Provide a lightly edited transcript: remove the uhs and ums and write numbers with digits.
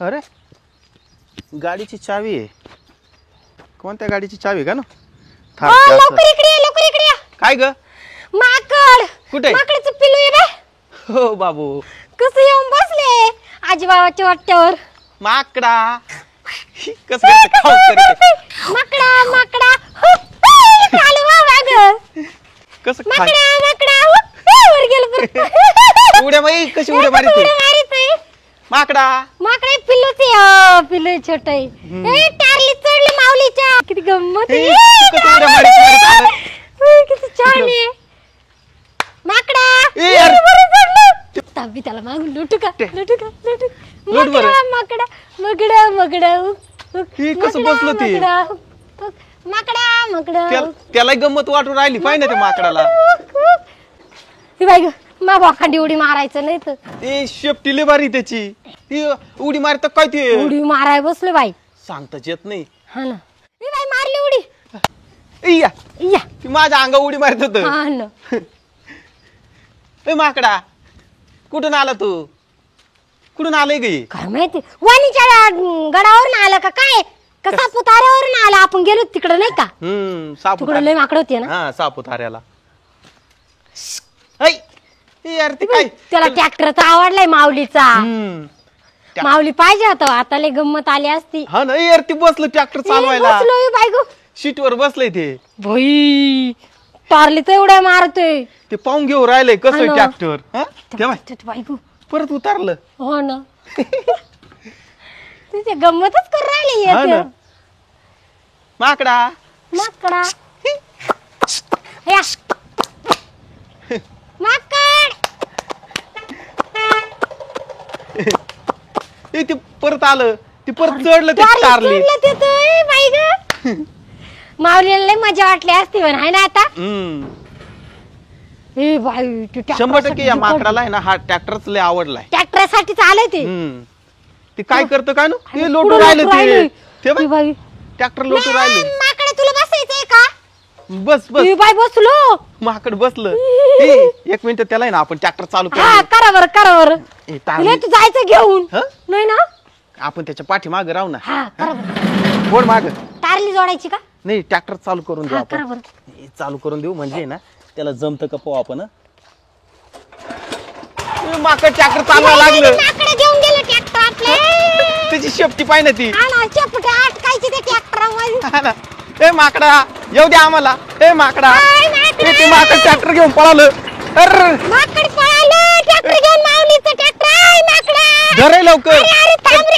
अरे गाडीची चावी आहे. कोणत्या गाडीची चावी का ना? लवकर इकडे ये, लवकर इकडे या. काय ग? माकड कुठे? माकडचं पिल्लू आहे बे. हो बाबू. कसं येऊन बसले आजीबाबाच्या वाट्यावर. माकडा कस माकडा माकडा आलो बाबा ग. कस माकडा माकडा वर गेलं. उड्या बाई कशी उड्या मारते माकडा. माकडे पिल्लूच पिल्लू छोट आहे. टारली चढली माऊलीच्या. किती गंमत आहे. किती छान आहे माकडा. ताबी त्याला मागून लुटू का लुटू का लुटू. माकडा माकडा माकडा कसं बसलं ते. माकडा माकडा त्याला गंमत वाटून राहिली पाहिजे ना त्या माकडाला. बाई ग मा बोखांडी उडी मारायचं नाही तर. ते शेपटी लय बारी त्याची. ती उडी मारत काय ते उडी माराय बसले बाई. सांगताच येत नाही. हा ना बाई मारली उडी. या या ती माझ्या अंगा उडी मारत होत. हा ना. ए माकडा कुठून आला तू? कुठून आलंय गे? काय माहिती वाणीच्या गडावरून आलं का काय का सापुताऱ्यावरून आला. आपण गेलो तिकडे नाही का. तिकडे लय माकड होती ना. हा सापुताऱ्याला. यार ती काय त्याला ट्रॅक्टरचा आवडलाय माऊलीचा. माऊली पाहिजे होता. आता लय गंमत आली असती. हा ना यार ती बसलं ट्रॅक्टर चालवायला. बाय गो सीट वर बसलंय ते. भाई टारली तर एवढ्या मारतोय. ते पाहून घेऊ राहिलंय कसं ट्रॅक्टर. बायको परत उतारलं. हो ना. तुझे गंमतच करून राहिली. माकडा माकडा माकड. ते परत आलं. ते परत चढलं ते टारली. बाई ग माऊलीला लय मजा वाटली असती म्हण आहे ना आता. ए बाई 100% या माकडाला आहे ना हा ट्रॅक्टरच लय आवडलाय. ट्रॅक्टरसाठी चालय ते. ते काय करतं काय ना ते लोटू राहिलं ते बाई ट्रॅक्टर लोटू राहिले. माकडे तुला बसायचंय का? बस बस बाई बसलो. माकड बसलं. एक मिनिट त्याला आहे ना आपण ट्रॅक्टर चालू करा बरं करा बरं. तू जायचं घेऊन नाही ना. आपण त्याच्या पाठी मागे राहू ना. हा करा बरं. बोल माग टारली जोडायची का? नाही ट्रॅक्टर चालू करून देऊ करा आपण. बरं. चालू करून देऊ म्हणजे ना त्याला जमतं का पाहू आपण. माकड ट्रॅक्टर चालवायला लागलं. माकडे घेऊन गेलं ट्रॅक्टर आपले. त्याची शेपटी पाहिजे ती. हा ना चपटे अटकायची ते ट्रॅक्टरमध्ये. ए माकडा येऊ द्या आम्हाला. ए माकडा ते माकड ट्रॅक्टर घेऊन पळालं. माकड पळालं ट्रॅक्टर घेऊन. माऊलीचं ट्रॅक्टर. माकडा धरे लवकर. अरे थांब रे.